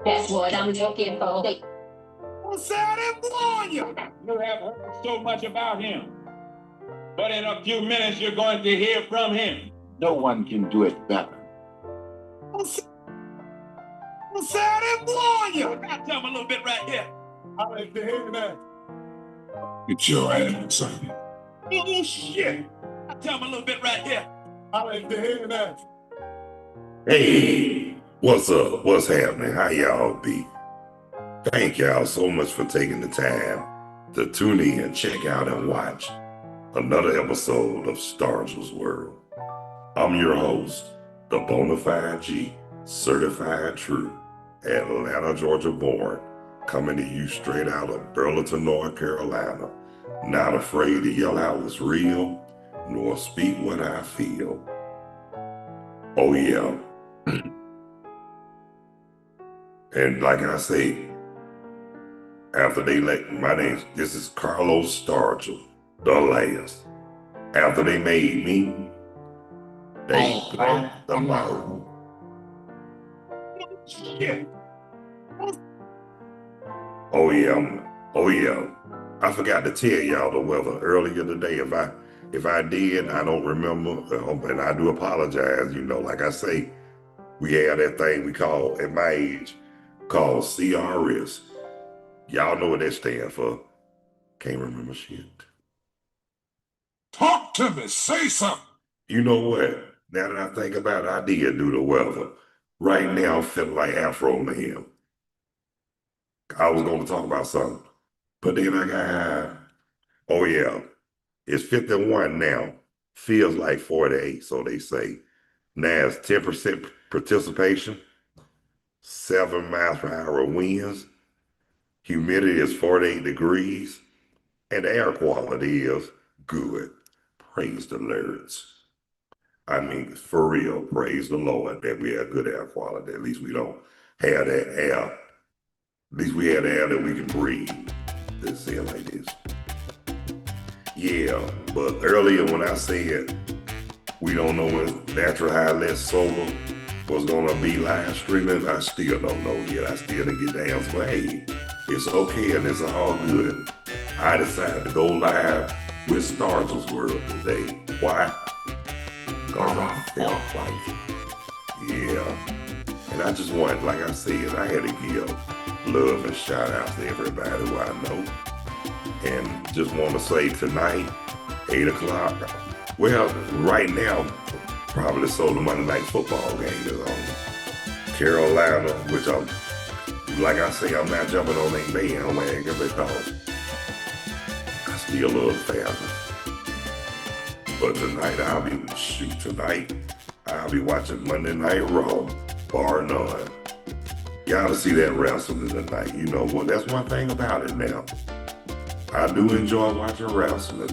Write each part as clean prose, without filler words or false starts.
That's what I'm looking for. Well, sir, I didn't warn you. You have heard so much about him. But in a few minutes, you're going to hear from him. No one can do it better. Well, sir, I didn't warn you. I'll tell him a little bit right here. I'll let you hear that. Get your ass, son. Oh, shit. I'll tell him a little bit right here. I'll let you hear that. Hey, what's up? What's happening? How y'all be? Thank y'all so much for taking the time to tune in, check out, and watch another episode of Stargell's World. I'm your host, the Bonafide G, certified true, Atlanta, Georgia born, coming to you straight out of Burlington, North Carolina, not afraid to yell out what's real, nor speak what I feel. Oh yeah. And like I say, after they this is Carlos Stargell, the last. After they made me, they put the mold. Yeah. Oh yeah. I forgot to tell y'all the weather earlier today. If I did, I don't remember, and I do apologize. You know, like I say, we have that thing we call, at my age, called CRS. Y'all know what that stands for. Can't remember shit. Talk to me. Say something. You know what? Now that I think about it, I did do the weather. Right now, I'm feeling like Afro Man. I was going to talk about something, but then I got, oh yeah, it's 51 now. Feels like 48, so they say. Now it's 10% participation, 7 miles per hour winds, humidity is 48 degrees, and the air quality is good. Praise the Lords. I mean, for real, praise the Lord that we have good air quality. At least we don't have that air. At least we have the air that we can breathe. Let's say it like this. Yeah, but earlier when I said we don't know when Natural Highlight Solar was gonna be live streaming, I still don't know yet. I still didn't get the answer. But hey, it's okay and it's all good. I decided to go live with Stargell's World today. Why? Because I felt like it. Yeah. And I just want, like I said, I had to give love and shout out to everybody who I know. And just want to say tonight, 8 o'clock, well, right now, probably so the Monday Night Football game is on. Carolina, which I'm, like I say, I'm not jumping on their bandwagon because I still love family. But tonight I'll be watching Monday Night Raw, bar none. Y'all to see that wrestling tonight. You know what? That's one thing about it now. I do enjoy watching wrestling.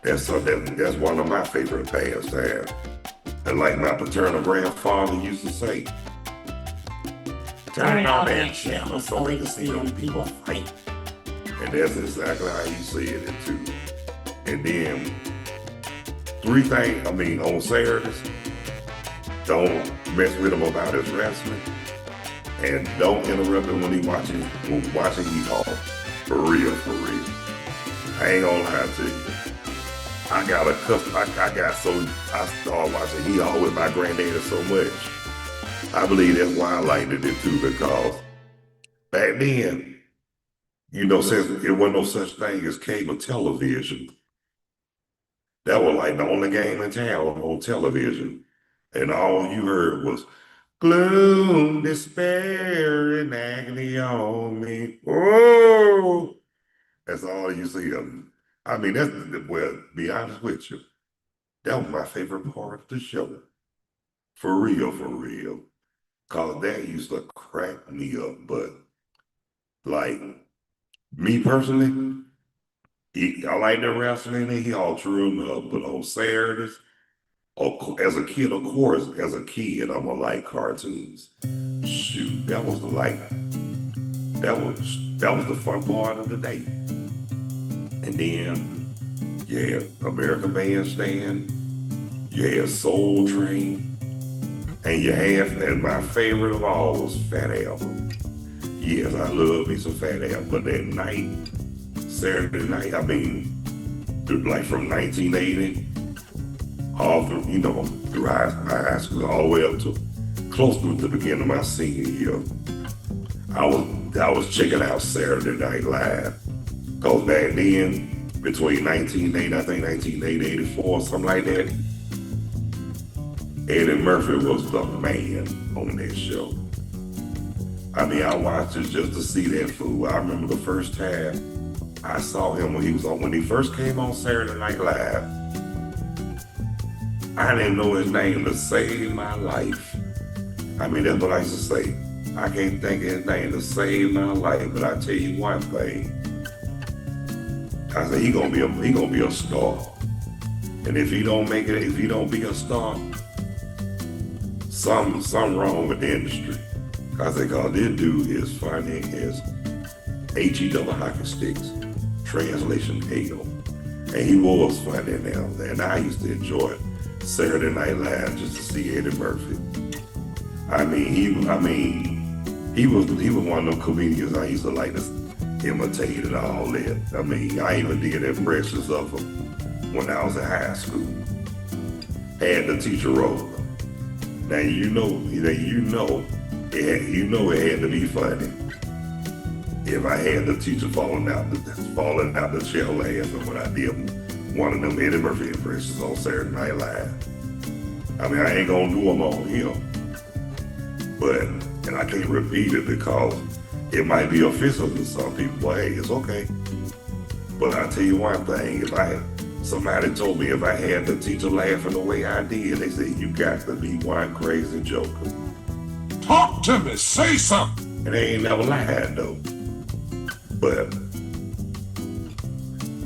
That's one of my favorite pastimes. And like my paternal grandfather used to say, turn on that channel so they can see them people fight. And that's exactly how he said it too. And then, 3 things, on Saturdays, don't mess with him about his wrestling. And don't interrupt him when he's watching Hee-Haw. For real. I ain't gonna lie to you. I started watching Hee-Haw with my granddaddy so much. I believe that's why I liked it too, because back then, since it wasn't no such thing as cable television, that was like the only game in town on television. And all you heard was gloom, despair, and agony on me. Oh, that's all you see. Be honest with you, that was my favorite part of the show. For real. Cause that used to crack me up. But like me personally, I like the wrestling and he all true enough. But on Saturdays, as a kid, I'm gonna like cartoons. Shoot, that was the fun part of the day. And then, yeah, American Bandstand, yeah, Soul Train, And you have, and my favorite of all was Fat Album. Yes, I love me some Fat Album. But that night, Saturday night, I mean, like from 1980, all through, you know, through high school, all the way up to close to the beginning of my senior year, I was checking out Saturday Night Live. Cause back then, between 1980, I think 1980, 84, something like that, Eddie Murphy was the man on that show. I mean, I watched it just to see that fool. I remember the first time I saw him when he first came on Saturday Night Live. I didn't know his name to save my life. I mean, that's what I used to say. I can't think of his name to save my life, but I tell you one thing. I said he gonna be a star. And if he don't make it, if he don't be a star, something wrong with the industry. I said, cause this dude is funny as HE double hockey sticks, translation hell. And he was funny now. And I used to enjoy Saturday Night Live just to see Eddie Murphy. I mean, he was one of them comedians I used to like to imitate and all that. I mean, I even did impressions of him when I was in high school. Had the teacher role. Now you know it had to be funny. If I had the teacher falling out the chair laughing when I did one of them Eddie Murphy impressions on Saturday Night Live. I mean, I ain't gonna do them on him. And I can't repeat it because it might be offensive to some people, but hey, it's okay. But I tell you one thing, somebody told me if I had the teacher laughing the way I did, they said, you got to be one crazy joker. Talk to me, say something. And they ain't never lied though. But,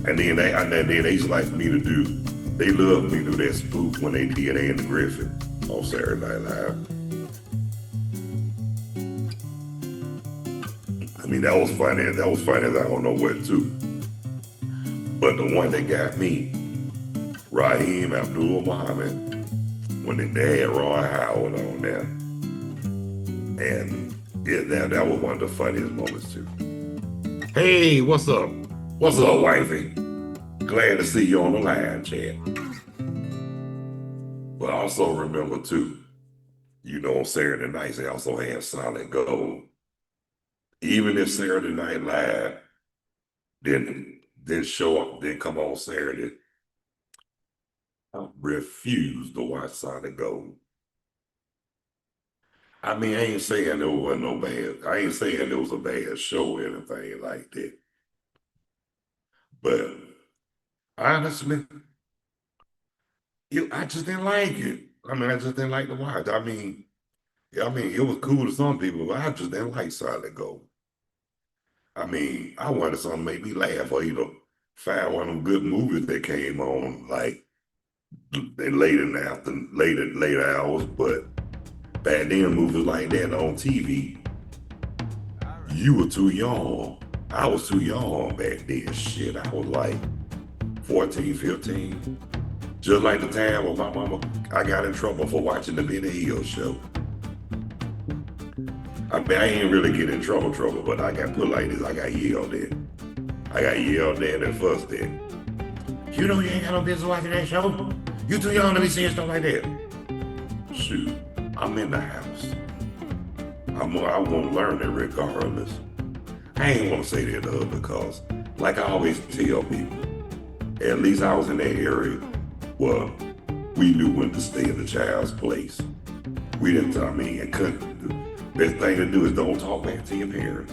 and then they used to like me to do, they loved me to do that spoof when they did Andy Griffith on Saturday Night Live. I mean, that was funny as I don't know what too. But the one that got me, Raheem Abdul-Muhammad, when they had Ron Howard on there. And yeah, that was one of the funniest moments too. Hey, what's up? What's up, wifey? Glad to see you on the line, chat. But also remember too, you know, on Saturday nights they also had Solid Gold. Even if Saturday Night Live didn't show up, didn't come on Saturday, I refused to watch Solid Gold. I mean, I ain't saying there wasn't no bad. I ain't saying there was a bad show or anything like that. But honestly, I just didn't like it. I mean, I just didn't like to watch. I mean, it was cool to some people, but I just didn't like Solid Gold. I mean, I wanted something to make me laugh or, you know, find one of them good movies that came on like later hours, but back then movies like that on TV, you were too young. I was too young back then. Shit, I was like 14, 15. Just like the time when my mama, I got in trouble for watching the Benny Hill show. I mean, I ain't really get in trouble, but I got put like this, I got yelled at. And fussed at. You know you ain't got no business watching that show? You too young to be seeing stuff like that. Shoot, I'm in the house. I won't learn it regardless. I ain't want to say that though, because like I always tell people, at least I was in that area where we knew when to stay in the child's place. We didn't, the best thing to do is don't talk back to your parents.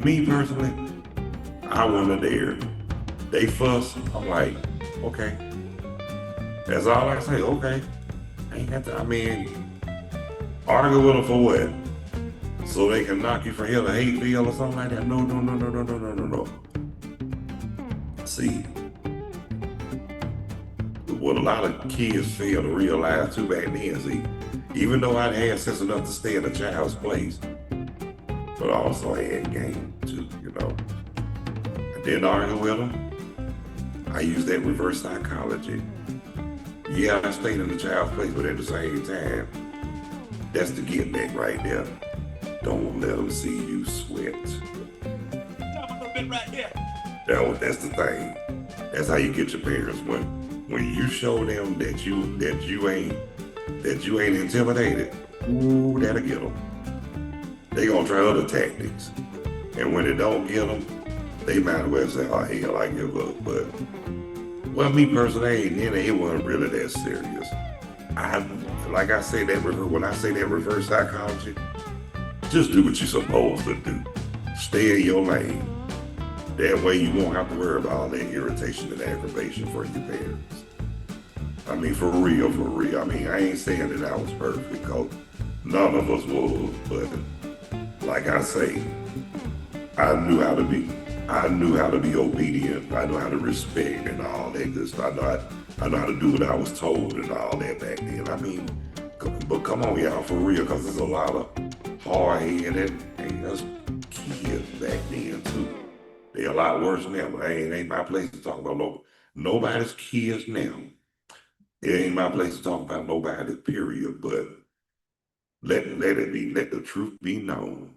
Me personally, I wasn't there. They fuss, I'm like, okay. That's all I say, okay. I ain't got to, argue with them for what? So they can knock you for hell or hate bill or something like that? No. See, what a lot of kids fail to realize too back then, see, even though I had sense enough to stay in a child's place, but I also had game too, you know. I didn't argue with them. I used that reverse psychology. Yeah, I stayed in the child's place, but at the same time, that's the get back right there. Don't let them see you sweat. Stop a little bit right here. That's the thing. That's how you get your parents. When you show them that you ain't intimidated, ooh, that'll get them. They gonna try other tactics, and when it don't get them, they might as well say, "Oh hell, I give up." But well, me personally, it wasn't really that serious. Like I say that when I say that reverse psychology, just do what you're supposed to do. Stay in your lane. That way you won't have to worry about all that irritation and aggravation for your parents. I mean, for real. I mean, I ain't saying that I was perfect, because none of us was, but like I say, I knew how to be obedient. I know how to respect and all that good stuff. I know how to do what I was told and all that back then. I mean, but come on, y'all, for real, because there's a lot of hard-headed and us kids back then too. They're a lot worse now, but ain't my place to talk about nobody's kids now. It ain't my place to talk about nobody, period. But let the truth be known.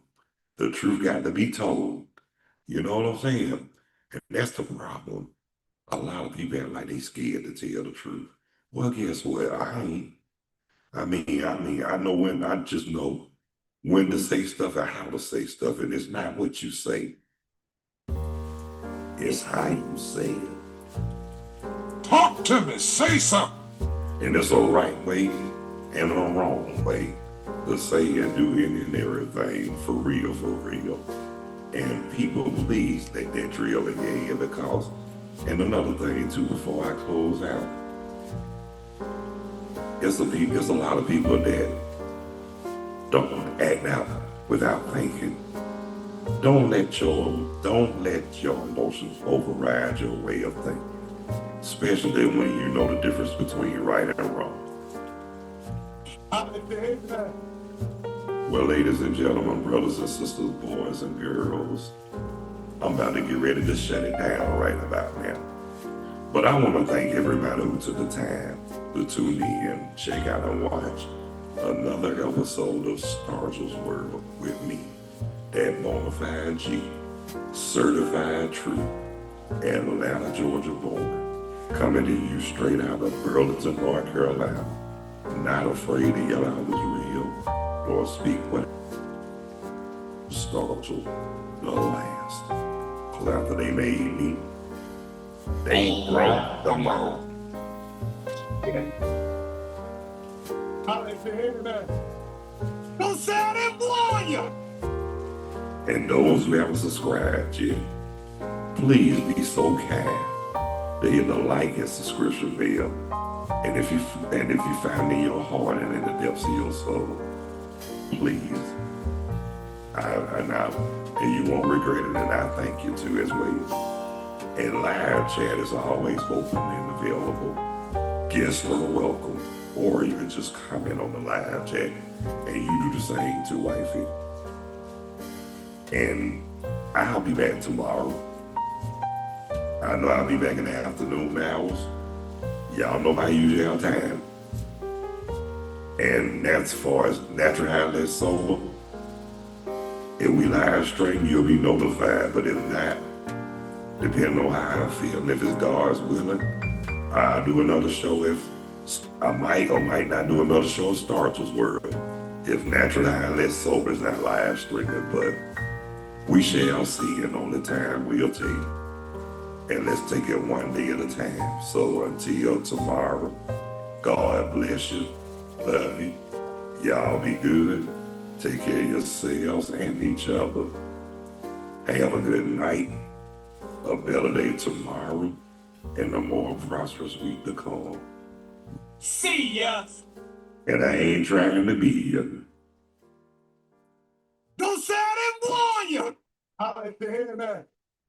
The truth got to be told. You know what I'm saying? And that's the problem. A lot of people act like they scared to tell the truth. Well, guess what? I ain't. I mean, I just know when to say stuff and how to say stuff, and it's not what you say. It's how you say it. Talk to me. Say something. And there's a right way and a wrong way to say and do any and everything, for real. And people, please let that drill in your head, because, and another thing too, before I close out, there's a lot of people that don't act out without thinking. Don't let your emotions override your way of thinking, especially when you know the difference between right and wrong. Well, ladies and gentlemen, brothers and sisters, boys and girls, I'm about to get ready to shut it down right about now. But I want to thank everybody who took the time to tune in, check out and watch another episode of Stargell's World with me, that Bonafide G, certified true, Atlanta, Georgia born, coming to you straight out of Burlington, North Carolina. Not afraid to yell out was real or speak what Stargell the last. Cause after they made me, they broke the mold. Don't say I didn't warn you. And those who haven't subscribed yet, please be so kind to hit the like and subscription bell. And if you find in your heart and in the depths of your soul, please, and you won't regret it, and I thank you too as well. And live chat is always open and available. Guests are welcome, or you can just comment on the live chat, and you do the same too, wifey. And I'll be back tomorrow. I know I'll be back in the afternoon hours. Y'all know my usual time. And as far as Natural Highlight Sober, if we live stream, you'll be notified. But if not, depending on how I feel, and if it's God's willing, I'll do another show. If I might or might not do another show of Stargell's World, if Natural Highlight Sober is not live streaming, but we shall see, and only time will tell. And let's take it one day at a time. So until tomorrow, God bless you. Love you. Y'all be good. Take care of yourselves and each other. Have a good night, a better day tomorrow, and a more prosperous week to come. See ya. And I ain't trying to be you. Don't say I didn't warn you. I like to hear that.